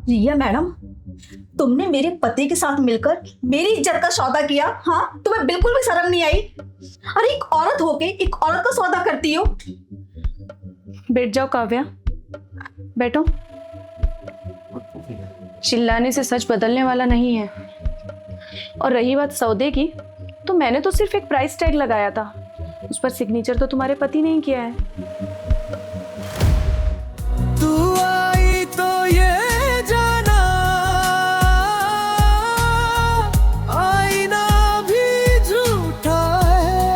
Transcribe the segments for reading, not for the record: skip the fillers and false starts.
रिया madam, तुमने मेरे पति के साथ मिलकर मेरी इज्जत का सौदा किया। हाँ, तुम्हें बिल्कुल भी शर्म नहीं आई? अरे एक औरत होके एक औरत का सौदा करती हो। बैठ जाओ काव्या, बैठो। चिल्लाने से सच बदलने वाला नहीं है। और रही बात सौदे की, तो मैंने तो सिर्फ एक प्राइस टैग लगाया था, उस पर सिग्नेचर तो तुम्हारे पति ने ही किया है। तू आई तो ये जाना, आईना भी झूठा है,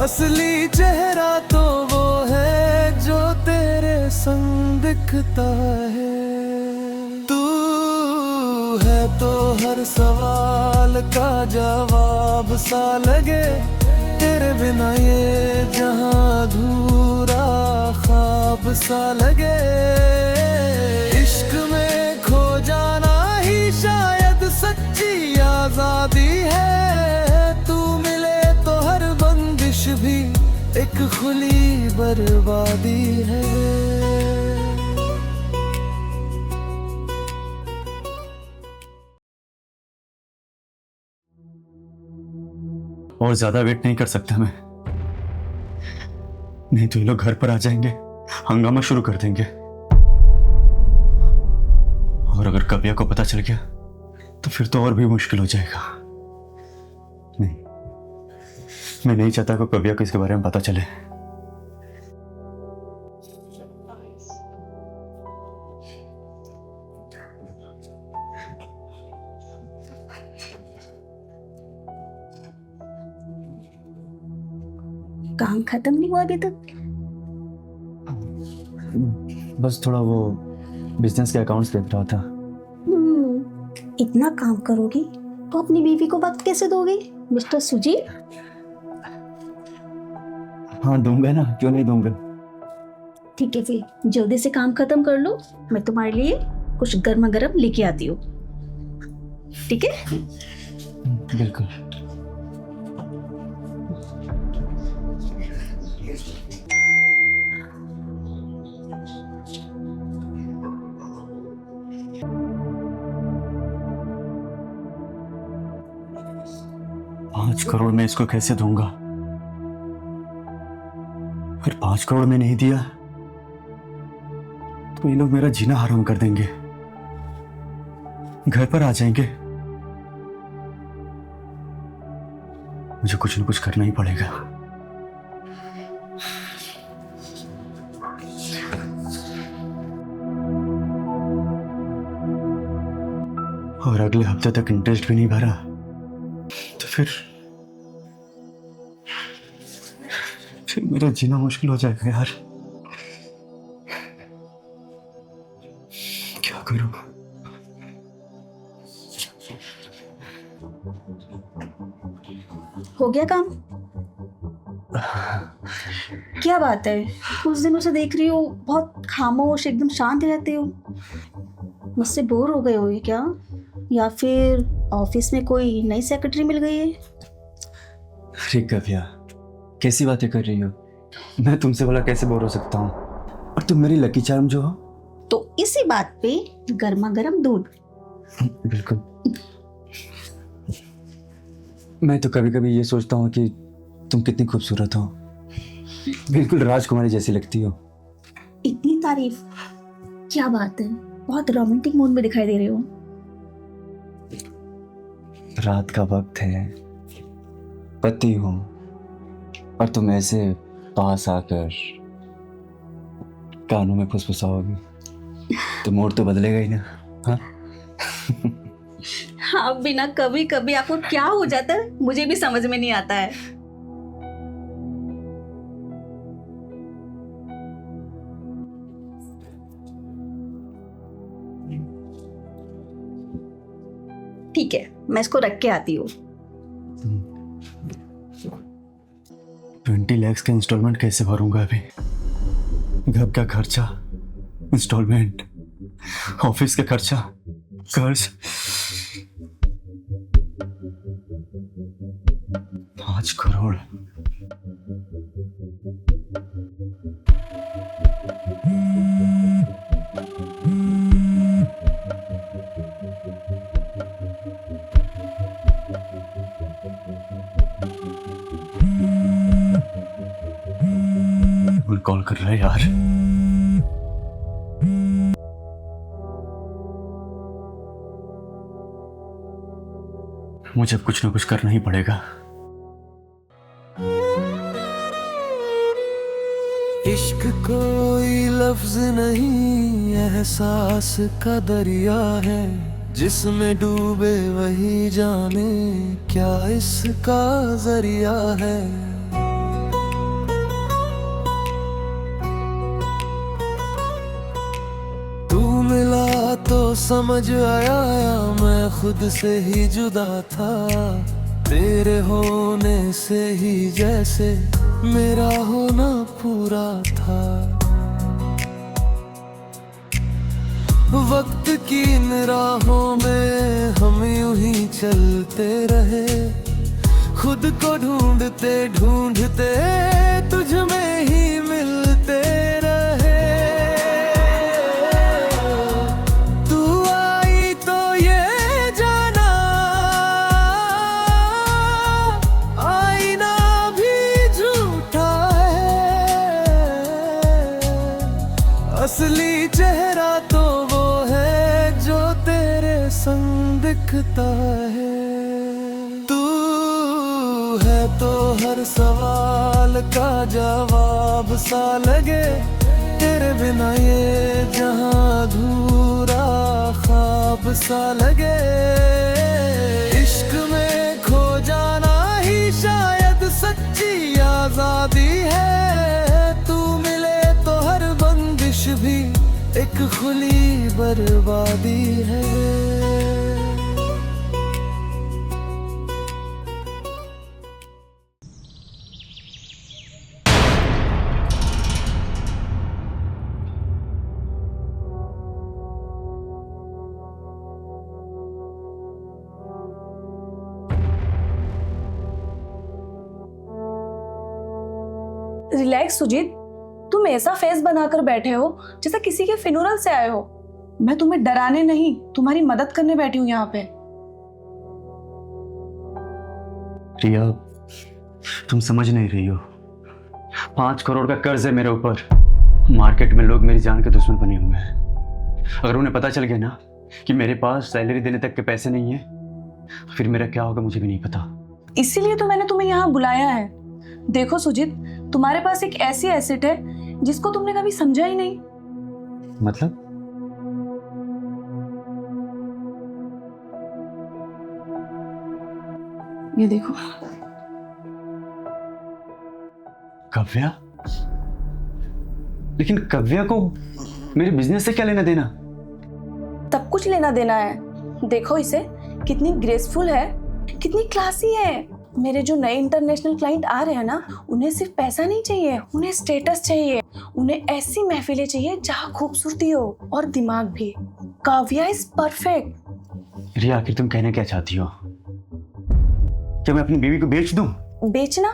असली चेहरा तो वो है जो तेरे संग दिखता है। तू है तो हर सवाल का जवाब सा लगे, तेरे बिना ये जहां अधूरा ख्वाब सा लगे। इश्क में खो जाना ही शायद सच्ची आजादी है, तू मिले तो हर बंदिश भी एक खुली बर्बादी है। और ज्यादा वेट नहीं कर सकता मैं, नहीं तो ये लोग घर पर आ जाएंगे, हंगामा शुरू कर देंगे। और अगर कव्या को पता चल गया तो फिर तो और भी मुश्किल हो जाएगा। नहीं, मैं नहीं चाहता कि कव्या को इसके बारे में पता चले। काम खत्म नहीं हुआ अभी तक? बस थोड़ा वो बिजनेस के अकाउंट्स देख रहा था। इतना काम करोगी तो अपनी बीवी को वक्त कैसे दोगे मिस्टर सुजीत? हाँ दूंगा ना, क्यों नहीं दूंगा। ठीक है, फिर जल्दी से काम खत्म कर लो, मैं तुम्हारे लिए कुछ गर्मा गर्म लेके आती हूँ। ठीक है? बिल्कुल। ₹5 करोड़ में इसको कैसे दूंगा? फिर 5 करोड़ में नहीं दिया तो ये लोग मेरा जीना हराम कर देंगे, घर पर आ जाएंगे। मुझे कुछ न कुछ करना ही पड़ेगा। और अगले हफ्ते तक इंटरेस्ट भी नहीं भरा तो फिर मेरा जीना मुश्किल हो जाएगा यार। क्या करूं? हो गया काम? क्या बात है, कुछ दिनों से देख रही हो बहुत खामोश, एकदम शांत रहते हो। मुझसे बोर हो गए हो ये क्या? या फिर ऑफिस में कोई नई सेक्रेटरी मिल गई है? अरे कव्या, कैसी बातें कर रही हो? मैं तुमसे भला कैसे बोर हो सकता हूँ? और तुम मेरी लकी चार्म जो हो। तो इसी बात पे गर्मा गर्म दूध। बिल्कुल। मैं तो कभी कभी ये सोचता हूँ कि तुम कितनी खूबसूरत हो, बिल्कुल राजकुमारी जैसी लगती हो। इतनी तारीफ? क्या बात है, बहुत रोमांटिक मूड में दिखाई दे रहे हो। रात का वक्त है, पति हूँ, और तुम ऐसे पास आकर कानों में फुसफुसाओगी तो मूड तो बदलेगा ही ना। हाँ हाँ, बिना कभी कभी आपको क्या हो जाता है मुझे भी समझ में नहीं आता है। ठीक है, मैं इसको रख के आती हूँ। 20 लाख का इंस्टॉलमेंट कैसे भरूंगा अभी? घर का खर्चा, इंस्टॉलमेंट, ऑफिस का खर्चा, कर्ज। 5 करोड़। कर रहा है यार? मुझे अब कुछ ना कुछ करना ही पड़ेगा। इश्क कोई लफ्ज नहीं, एहसास का दरिया है, जिसमें डूबे वही जाने क्या इसका जरिया है। तू मिला तो समझ आया मैं खुद से ही जुदा था, तेरे होने से ही जैसे मेरा होना पूरा था। वक्त की इन राहों में हम यूं ही चलते रहे, खुद को ढूंढते ढूंढते तुझ में ही मिलते रहे। तू आई तो ये जाना, आईना भी झूठा है, असली चेहरा तो वो है जो तेरे संग दिखता है। तू है तो हर सवाल का जवाब सा लगे, तेरे बिना ये जहां अधूरा ख्वाब सा लगे। इश्क में खो जाना ही शायद सच्ची आजादी है, तू मिले तो हर बंदिश भी एक खुली बर्बादी है। रिलैक्स सुजीत, तुम ऐसा फेस बनाकर बैठे हो जैसे किसी के फ्यूनरल से आए हो। मैं तुम्हें डराने नहीं, तुम्हारी मदद करने बैठी हूँ यहाँ पे। रिया, तुम समझ नहीं रही हो। 5 करोड़ का कर्ज है मेरे ऊपर। मार्केट में लोग मेरी जान के दुश्मन बने हुए हैं। अगर उन्हें पता चल गया ना कि मेरे पास सैलरी देने तक के पैसे नहीं है, फिर मेरा क्या होगा मुझे भी नहीं पता। इसीलिए तो मैंने तुम्हें यहाँ बुलाया है। देखो सुजीत, तुम्हारे पास एक ऐसी एसेट है जिसको तुमने कभी समझा ही नहीं। मतलब? ये देखो। कव्या? लेकिन कव्या को मेरे बिजनेस से क्या लेना देना? तब कुछ लेना देना है। देखो इसे, कितनी ग्रेसफुल है, कितनी क्लासी है। मेरे जो नए इंटरनेशनल क्लाइंट आ रहे हैं ना, उन्हें सिर्फ पैसा नहीं चाहिए, उन्हें स्टेटस चाहिए। उन्हें ऐसी महफिलें चाहिए जहाँ खूबसूरती हो और दिमाग भी। Kavya is perfect. रिया, आखिर तुम कहना क्या चाहती हो? क्या मैं अपनी बीवी को बेच दूं? बेचना?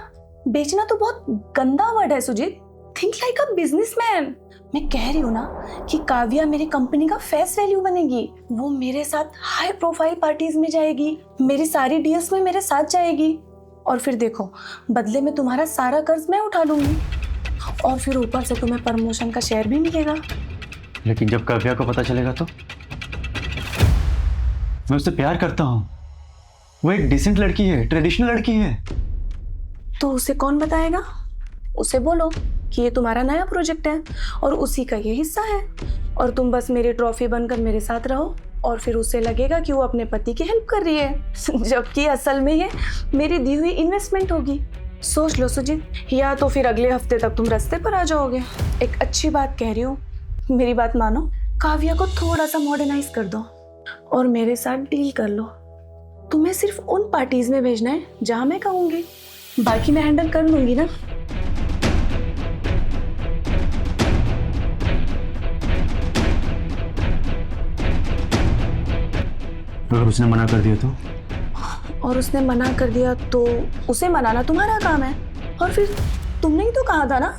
बेचना तो बहुत गंदा वर्ड है Sujit. Think like a businessman. मैं कह रही हूँ ना कि काव्या मेरी कंपनी का फेस वैल्यू बनेगी। वो मेरे साथ हाई प्रोफाइल पार्टीज में जाएगी, मेरी सारी डील्स में मेरे साथ जाएगी, और फिर देखो बदले में तुम्हारा सारा कर्ज मैं उठा लूंगी, और फिर ऊपर से तुम्हें प्रमोशन का शेयर भी मिलेगा। लेकिन जब कव्या को पता चलेगा तो? मैं उससे प्यार करता हूँ। वो एक डिसेंट लड़की है, ट्रेडिशनल लड़की है। तो उसे कौन बताएगा? उसे बोलो कि ये तुम्हारा नया प्रोजेक्ट है और उसी का ये हिस्सा है, और तुम बस मेरी ट्रॉफी बनकर मेरे साथ रहो, और फिर उसे लगेगा कि वो अपने पति की हेल्प कर रही है, जबकि असल में ये मेरी दी हुई इन्वेस्टमेंट होगी। सोच लो सुजीत, या तो फिर अगले हफ्ते तक तुम रास्ते पर आ जाओगे। एक अच्छी बात कह रही हूँ, मेरी बात मानो, काव्या को थोड़ा सा मॉडर्नाइज कर दो और मेरे साथ डील कर लो। तुम्हें सिर्फ उन पार्टीज में भेजना है जहाँ मैं कहूँगी, बाकी मैं हैंडल कर लूंगी ना। अगर उसने मना कर दिया तो? और उसने मना कर दिया तो उसे मनाना तुम्हारा काम है। और फिर तुमने ही तो कहा था ना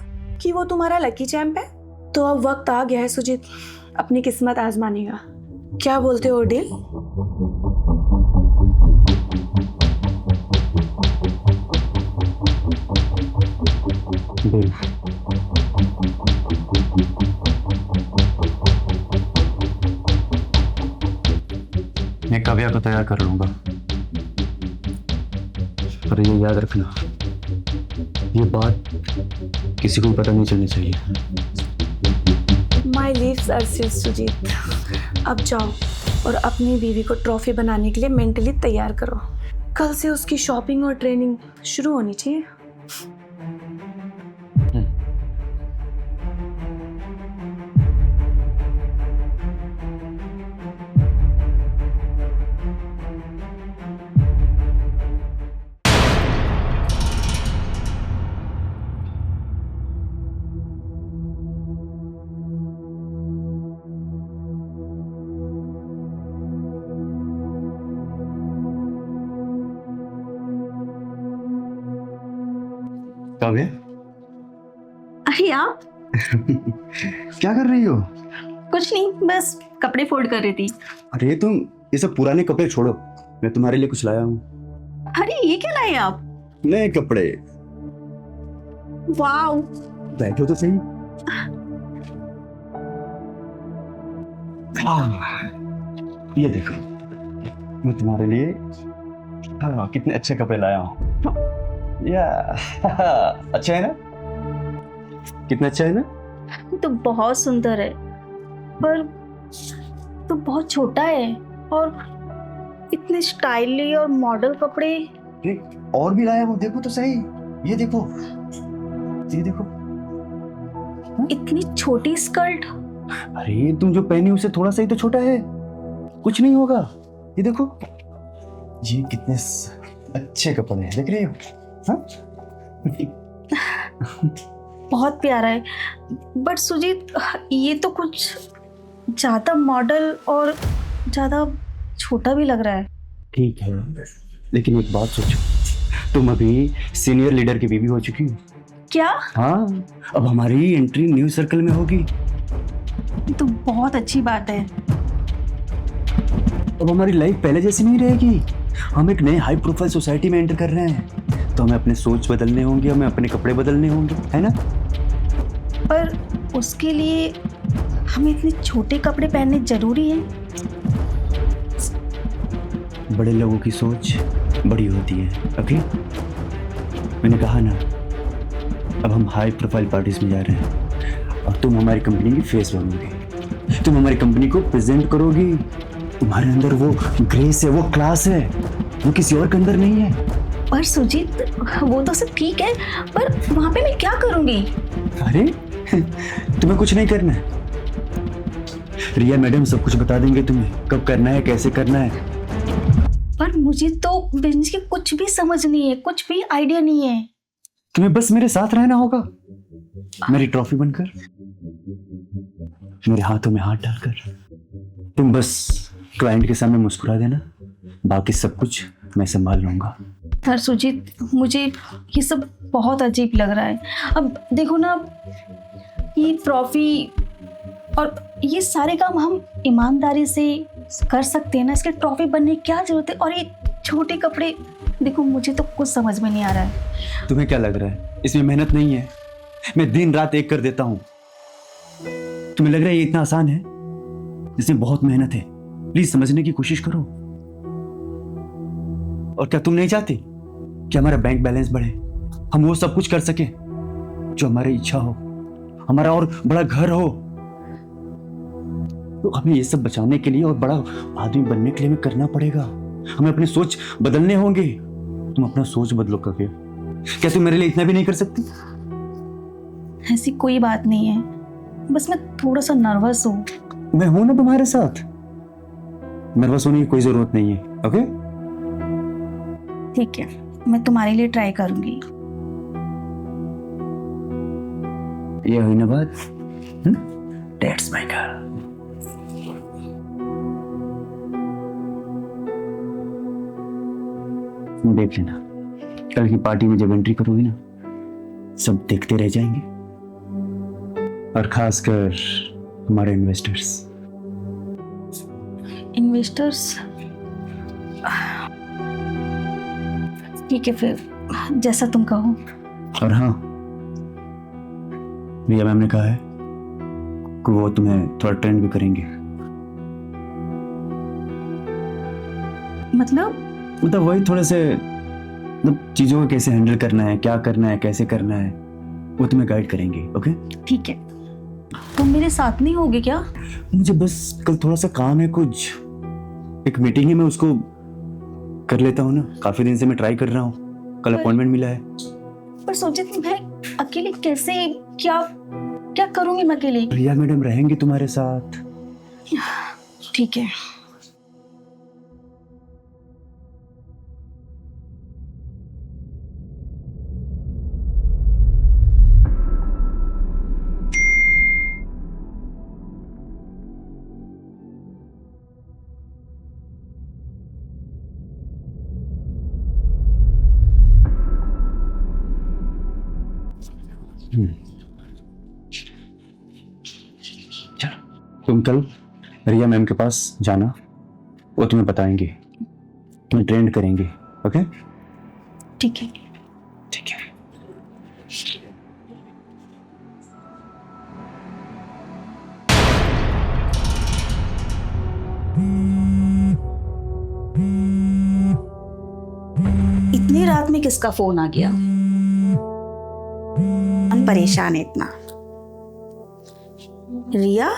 कि वो तुम्हारा लकी चैंप है। तो अब वक्त आ गया है सुजीत, अपनी किस्मत आजमाने का। क्या बोलते हो, डील? डील। काव्या को तैयार कर लूंगा, पर ये याद रखना, ये बात किसी को पता नहीं चलनी चाहिए। माई लीव्स आर सील्ड सुजीत। अब जाओ और अपनी बीवी को ट्रॉफी बनाने के लिए मेंटली तैयार करो। कल से उसकी शॉपिंग और ट्रेनिंग शुरू होनी चाहिए। काव्या, अरे आप क्या कर रही हो? कुछ नहीं, बस कपड़े फोल्ड कर रही थी। अरे तुम ये सब पुराने कपड़े छोड़ो, मैं तुम्हारे लिए कुछ लाया हूँ। अरे ये क्या लाए आप? नए कपड़े। वाओ, बैठो तो सही। ये देखो, मैं तुम्हारे लिए कितने अच्छे कपड़े लाया हूँ। या अच्छा है ना? कितना अच्छा है ना? ये तो बहुत सुंदर है, पर तो बहुत छोटा है। और इतने स्टाइली और मॉडल कपड़े। और भी लाया हूँ, देखो तो सही। ये देखो, ये देखो। इतनी छोटी स्कर्ट। अरे तुम जो पहनी उसे थोड़ा सा ही तो छोटा है, कुछ नहीं होगा। ये देखो, ये कितने अच्छे कपड़े हैं, देख रही हो? हाँ? बहुत प्यारा है, बट सुजीत ये तो कुछ ज्यादा मॉडल और ज्यादा छोटा भी लग रहा है। ठीक है, लेकिन एक बात सोचो, तुम अभी सीनियर लीडर की बीवी हो चुकी हो। क्या? हाँ, अब हमारी एंट्री न्यू सर्कल में होगी। ये तो बहुत अच्छी बात है। अब हमारी लाइफ पहले जैसी नहीं रहेगी। हम एक नए हाई प्रोफाइल सोसाइटी में एंटर कर रहे हैं, तो हमें अपने सोच बदलने होंगे, हमें अपने कपड़े बदलने होंगे, है ना? पर उसके लिए हमें इतने छोटे कपड़े पहनने जरूरी है? बड़े लोगों की सोच बड़ी होती है। ओके, मैंने कहा ना, अब हम हाई प्रोफाइल पार्टीज में जा रहे हैं और तुम हमारी कंपनी की फेस बनोगी, तुम हमारी कंपनी को प्रेजेंट करोगी। तुम्हारे अंदर वो ग्रेस है, वो क्लास है, वो किसी और के अंदर नहीं है। पर सुजीत वो तो सब ठीक है, पर वहां पे मैं क्या करूंगी? अरे तुम्हें कुछ नहीं करना है, रिया मैडम सब कुछ बता देंगे तुम्हें, कब करना है, कैसे करना है। पर मुझे तो बिजनेस की कुछ भी समझ नहीं है, कुछ भी आइडिया नहीं है। तुम्हें बस मेरे साथ रहना होगा, मेरी ट्रॉफी बनकर, मेरे हाथों में हाथ डालकर। तुम बस क्लाइंट के सामने मुस्कुरा देना, बाकी सब कुछ मैं संभाल लूंगा। पर सुजीत मुझे ये सब बहुत अजीब लग रहा है। अब देखो ना, ये ट्रॉफी और ये सारे काम हम ईमानदारी से कर सकते हैं ना, इसके ट्रॉफी बनने की क्या जरूरत है? और ये छोटे कपड़े, देखो मुझे तो कुछ समझ में नहीं आ रहा है। तुम्हें क्या लग रहा है इसमें मेहनत नहीं है? मैं दिन रात एक कर देता हूँ। तुम्हें लग रहा है ये इतना आसान है? इसमें बहुत मेहनत है, प्लीज समझने की कोशिश करो। और क्या तुम नहीं चाहती कि हमारा बैंक बैलेंस बढ़े, हम वो सब कुछ कर सके जो हमारी इच्छा हो, हमारा और बड़ा घर हो? तो हमें ये सब बचाने के लिए और बड़ा आदमी बनने के लिए हमें करना पड़ेगा, हमें अपनी सोच बदलने होंगे। तुम अपना सोच बदलो काव्या, क्या तुम मेरे लिए इतना भी नहीं कर सकती? ऐसी कोई बात नहीं है, बस मैं थोड़ा सा नर्वस हूँ। मैं हूं ना तुम्हारे साथ, नर्वस होने की कोई जरूरत नहीं है। ओके ठीक है, मैं तुम्हारे लिए ट्राई करूंगी। ये हुई ना बात? That's my girl. देख लेना, कल की पार्टी में जब एंट्री करोगी ना, सब देखते रह जाएंगे, और खासकर हमारे इन्वेस्टर्स। ठीक है, फिर जैसा तुम कहो। और हाँ, रिया मैम ने कहा है कि वो तुम्हें थोड़ा ट्रेंड भी करेंगे। मतलब वही थोड़े से मतलब चीज़ों को कैसे हैंडल करना है, क्या करना है, कैसे करना है, वो तुम्हें गाइड करेंगे। ओके, ठीक है, तुम मेरे साथ नहीं होगे क्या? मुझे बस कल थोड़ा सा काम है, कुछ एक मीटिंग है, मैं उसको कर लेता हूँ ना। काफी दिन से मैं ट्राई कर रहा हूँ, कल अपॉइंटमेंट मिला है। पर सोचित मैं अकेले कैसे, क्या क्या करूंगी मैं अकेले? रिया मैडम रहेंगी तुम्हारे साथ। ठीक है। चलो तुम कल रिया मैम के पास जाना, वो तुम्हें बताएंगे, तुम्हें ट्रेंड करेंगे। ओके, ठीक है। ठीक है। इतनी रात में किसका फोन आ गया? हम परेशान है इतना। रिया,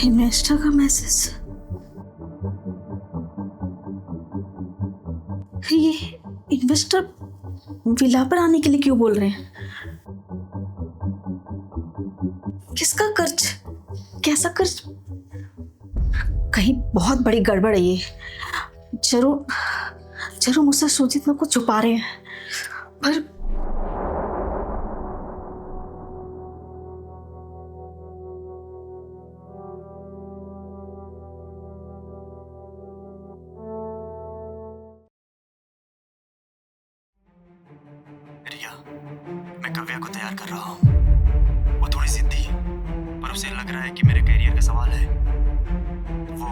इन्वेस्टर का मैसेज। ये इन्वेस्टर विला पर आने के लिए क्यों बोल रहे हैं? किसका कर्ज, कैसा कर्ज? कहीं बहुत बड़ी गड़बड़ है ये। जरूर जरूर मुझसे सुजीत में कुछ छुपा रहे हैं। पर रिया, मैं काव्या को तैयार कर रहा हूँ। वो थोड़ी जिद्दी है, पर उसे लग रहा है कि मेरे करियर का सवाल है। वो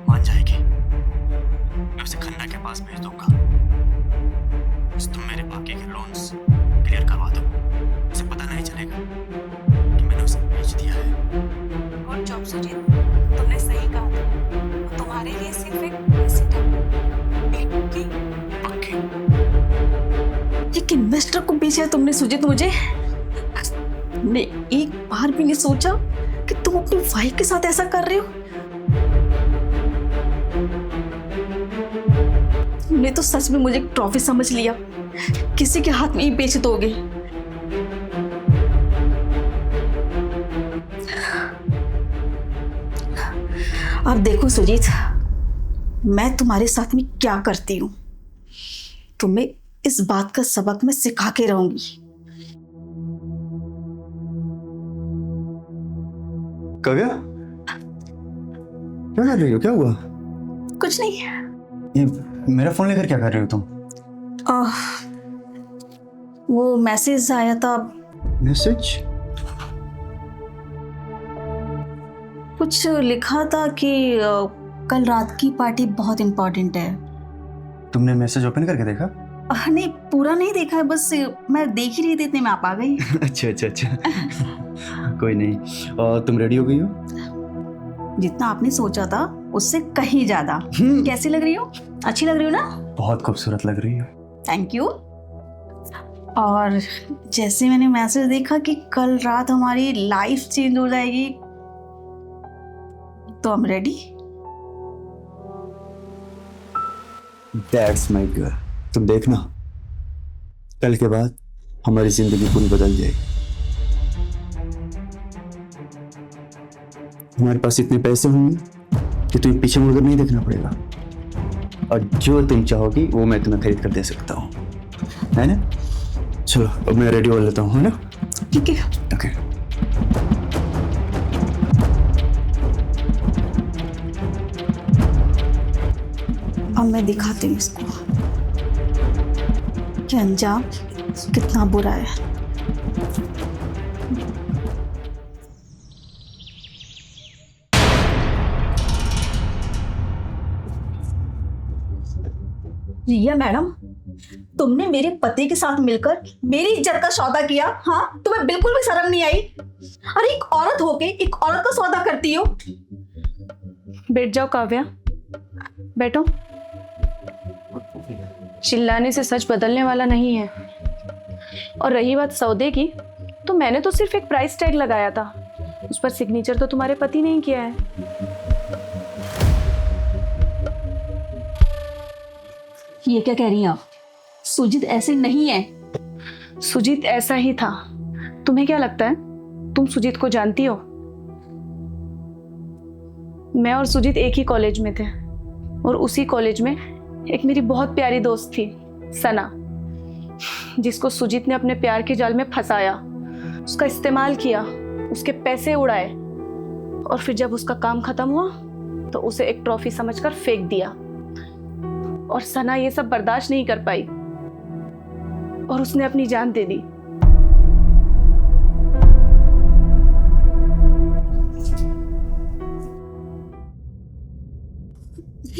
मान जाएगी। मैं उसे खन्ना के पास भेज दूंगा। बस तुम मेरे बाकी के लोन्स क्लियर करवा दो। उसे पता नहीं चलेगा कि मैंने उसे भेज दिया है। गुड जॉब सुजीत, तुमने सही कहा था। वो तुम्हारे लिए सिर्फ एक एसेट है। पक्की? एक इन्वेस्टर को बेचा तुमने सुजीत मुझे? तुमने एक बार भी नहीं सोचा कि तुम अपनी वाइफ के साथ ऐसा कर रहे हो? तुमने तो सच में मुझे एक ट्रॉफी समझ लिया, किसी के हाथ में ही बेच दोगे। अब देखो सुजीत, मैं तुम्हारे साथ में क्या करती हूँ। तुम्हें इस बात का सबक मैं सिखा के रहूंगी। काव्या, क्या कर रही हो? क्या हुआ? कुछ नहीं। ये मेरा फोन लेकर क्या कर रही हो तुम? वो मैसेज आया था। मैसेज? कुछ लिखा था कि कल रात की पार्टी बहुत इम्पोर्टेंट है। तुमने मैसेज ओपन करके देखा? नहीं, पूरा नहीं देखा है, बस मैं देख ही रही थी, इतने में आप आ गई। अच्छा अच्छा अच्छा। कोई नहीं। और तुम रेडी हो गई हो? जितना आपने सोचा था उससे कहीं ज्यादा। कैसी लग रही हो? अच्छी लग रही हो ना? बहुत खूबसूरत लग रही हो। Thank you. और जैसे मैंने मैसेज देखा कि कल रात हमारी लाइफ चेंज हो जाएगी, तो हम रेडी। That's my girl. तुम देखना, कल के बाद हमारी जिंदगी पूरी बदल जाएगी। हमारे पास इतने पैसे होंगे कि तुम्हें पीछे मुड़कर नहीं देखना पड़ेगा, और जो तुम चाहोगी वो मैं तुम्हें खरीद कर दे सकता हूँ, है ना? चलो अब मैं रेडी हो लेता हूँ, है ना? ठीक है। ओके। अब मैं दिखाती हूँ इसको कि अंजाम कितना बुरा है। रिया मैडम, तुमने मेरे पति के साथ मिलकर मेरी इज्जत का सौदा किया। हाँ, तुम्हें बिल्कुल भी शर्म नहीं आई? अरे एक औरत होके एक औरत का सौदा करती हो। बैठ जाओ काव्या, बैठो। चिल्लाने से सच बदलने वाला नहीं है। और रही बात सौदे की, तो मैंने तो सिर्फ एक प्राइस टैग लगाया था, उस पर सिग्नेचर तो तुम्हारे पति ने ही किया है। ये क्या कह रही हैं आप? सुजीत ऐसे नहीं है। सुजीत ऐसा ही था। तुम्हें क्या लगता है तुम सुजीत को जानती हो? मैं और सुजीत एक ही कॉलेज में थे, और उसी कॉलेज में एक मेरी बहुत प्यारी दोस्त थी, सना, जिसको सुजीत ने अपने प्यार के जाल में फंसाया, उसका इस्तेमाल किया, उसके पैसे उड़ाए, और फिर जब उसका काम खत्म हुआ तो उसे एक ट्रॉफी समझकर फेंक दिया। और सना ये सब बर्दाश्त नहीं कर पाई और उसने अपनी जान दे दी।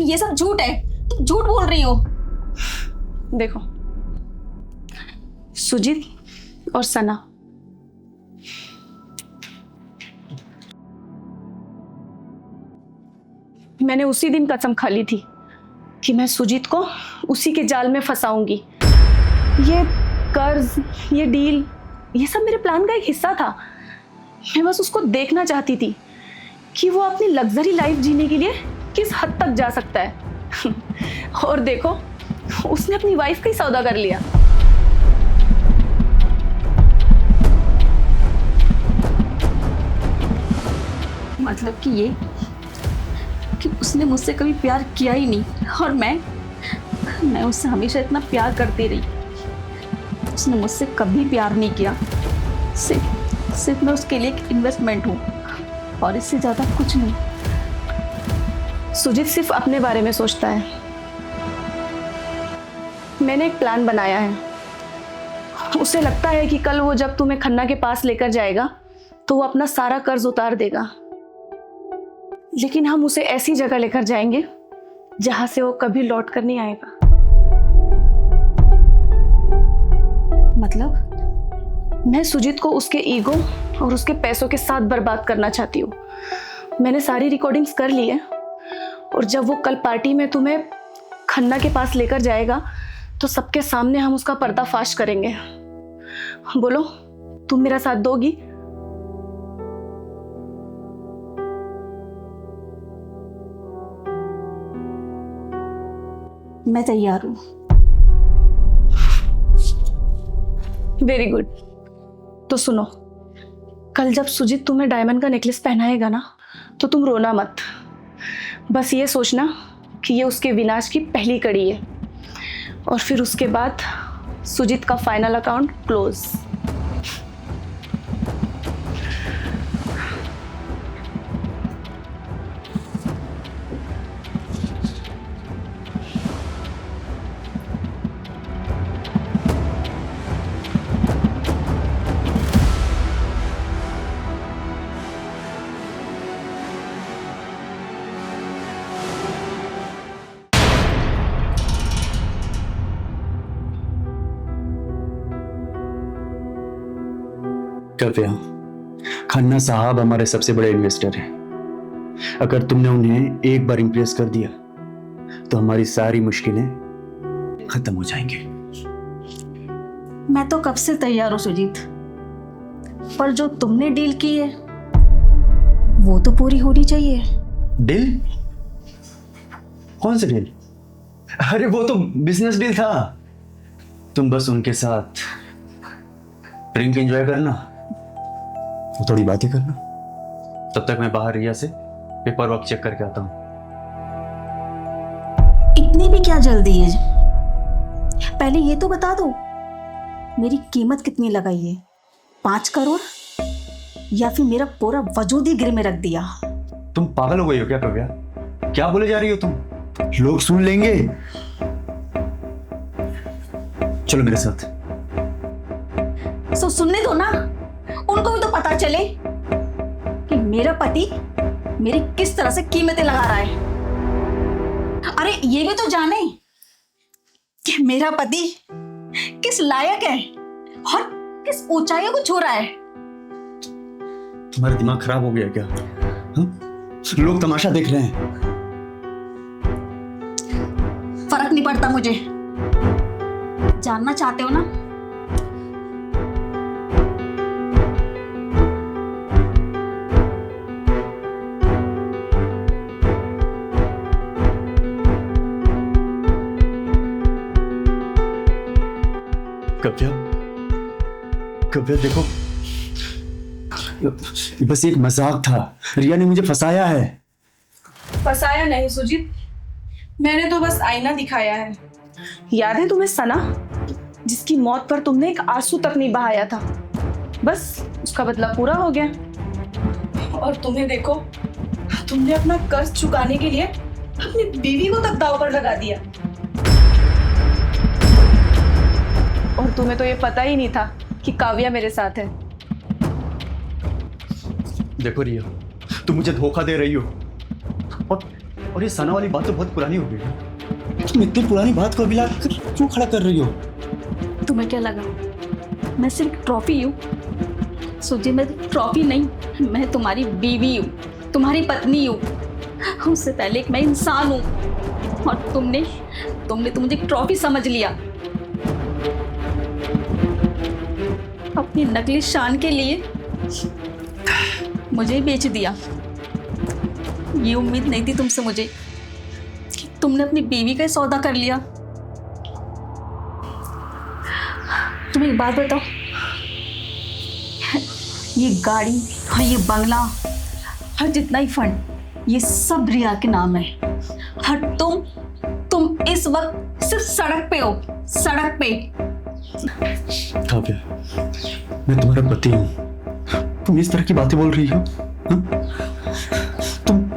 ये सब झूठ है, तुम झूठ बोल रही हो। देखो, सुजीत और सना, मैंने उसी दिन कसम खा ली थी कि मैं सुजीत को उसी के जाल में फंसाऊंगी। ये कर्ज, ये डील, ये सब मेरे प्लान का एक हिस्सा था। मैं बस उसको देखना चाहती थी कि वो अपनी लग्जरी लाइफ जीने के लिए किस हद तक जा सकता है। और देखो, उसने अपनी वाइफ का ही सौदा कर लिया। मतलब कि ये कि उसने मुझसे कभी प्यार किया ही नहीं, और मैं उससे हमेशा इतना प्यार करती रही। उसने मुझसे कभी प्यार नहीं किया। सिर्फ मैं उसके लिए एक इन्वेस्टमेंट हूँ, और इससे ज़्यादा कुछ नहीं। सुजीत सिर्फ अपने बारे में सोचता है। मैंने एक प्लान बनाया है। उसे लगता है कि कल वो जब तुम्हें खन्ना के पास लेकर जाएगा तो वो अपना सारा कर्ज उतार देगा, लेकिन हम उसे ऐसी जगह लेकर जाएंगे जहां से वो कभी लौट कर नहीं आएगा। मतलब? मैं सुजीत को उसके ईगो और उसके पैसों के साथ बर्बाद करना चाहती हूँ। मैंने सारी रिकॉर्डिंग्स कर ली है, और जब वो कल पार्टी में तुम्हें खन्ना के पास लेकर जाएगा तो सबके सामने हम उसका पर्दाफाश करेंगे। बोलो, तुम मेरा साथ दोगी? मैं तैयार हूँ। Very good. तो सुनो, कल जब सुजीत तुम्हें डायमंड का नेकलेस पहनाएगा ना, तो तुम रोना मत। बस ये सोचना कि ये उसके विनाश की पहली कड़ी है, और फिर उसके बाद सुजीत का फाइनल अकाउंट क्लोज। कृपया, खन्ना साहब हमारे सबसे बड़े इन्वेस्टर हैं। अगर तुमने उन्हें एक बार इंप्रेस कर दिया तो हमारी सारी मुश्किलें खत्म हो जाएंगी। मैं तो कब से तैयार हूँ सुजीत, पर जो तुमने डील की है वो तो पूरी होनी चाहिए। डील? कौन सा डील? अरे वो तो बिजनेस डील था। तुम बस उनके साथ ड्रिंक एंजॉय करना, थोड़ी बातें करना। तब तक मैं बाहर रिया से पेपर वर्क चेक करके आता हूँ। इतनी भी क्या जल्दी है? पहले ये तो बता दो, मेरी कीमत कितनी लगाई है? 5 करोड़? या फिर मेरा पूरा वजूद ही गिर में रख दिया? तुम पागल हो गई हो क्या कव्या? क्या बोले जा रही हो तुम? लोग सुन लेंगे। चलो मेरे साथ। सो सुनने दो ना, उनको भी तो पता चले कि मेरा पति मेरी किस तरह से कीमतें लगा रहा है। अरे ये भी तो जाने कि मेरा पति किस लायक है और किस ऊंचाइयों को छू रहा है। तुम्हारा दिमाग खराब हो गया क्या? हाँ? लोग तमाशा देख रहे हैं। फर्क नहीं पड़ता मुझे। जानना चाहते हो ना? कव्या, कव्या देखो, बस एक मजाक था। रिया ने मुझे फंसाया है। फंसाया नहीं सुजीत, मैंने तो बस आईना दिखाया है। याद है तुम्हें सना, जिसकी मौत पर तुमने एक आंसू तक नहीं बहाया था? बस उसका बदला पूरा हो गया। और तुम्हें देखो, तुमने अपना कर्ज चुकाने के लिए अपनी बीवी को तक दांव पर लगा दिया। और तुम्हें तो ये पता ही नहीं था कि काव्या मेरे साथ है। देखो रिया, तुम मुझे धोखा दे रही हो। और ये सना वाली बात तो बहुत पुरानी हो गई। तुम इतनी पुरानी बात को अभी लाकर क्यों खड़ा कर रही हो? तुम्हें क्या लगा मैं सिर्फ ट्रॉफी हूँ? सोचिए, मैं ट्रॉफी नहीं, मैं तुम्हारी बीवी हूँ, तुम्हारी पत्नी हूँ। उससे पहले मैं इंसान हूँ। और तुमने तो मुझे ट्रॉफी समझ लिया। अपनी नकली शान के लिए मुझे बेच दिया। ये उम्मीद नहीं थी तुमसे मुझे कि तुमने अपनी बीवी का सौदा कर लिया। तुम्हें एक बात बताओ, ये गाड़ी और ये बंगला और जितना ही फंड, ये सब रिया के नाम है। और तुम इस वक्त सिर्फ सड़क पे हो, सड़क पे। काव्या, मैं तुम्हारा पति हूँ। तुम इस तरह की बातें बोल रही हो? हाँ?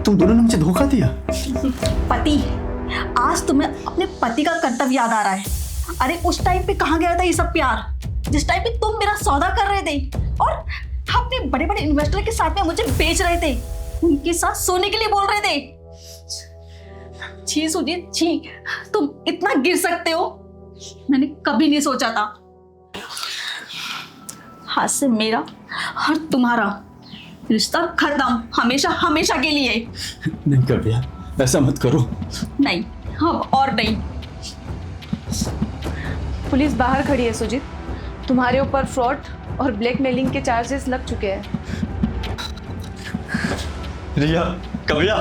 तुम दोनों ने मुझे धोखा दिया। पति, आज तुम्हें अपने पति का कर्तव्य याद आ रहा है। अरे उस टाइम पे कहाँ गया था ये सब प्यार, जिस टाइम पे तुम मेरा सौदा कर रहे थे और अपने बड़े बड़े इन्वेस्टर के साथ में मुझे बेच रहे थे, उनके साथ सोने के लिए बोल रहे थे। छी सुजीत, छी, तुम इतना गिर सकते हो, मैंने कभी नहीं सोचा था। आज से मेरा और तुम्हारा रिश्ता खत्म, हमेशा हमेशा के लिए। नहीं काव्या, ऐसा मत करो। नहीं, अब और नहीं। पुलिस बाहर खड़ी है सुजीत, तुम्हारे ऊपर फ्रॉड और ब्लैकमेलिंग के चार्जेस लग चुके हैं। रिया, काव्या,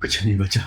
कुछ नहीं बचा।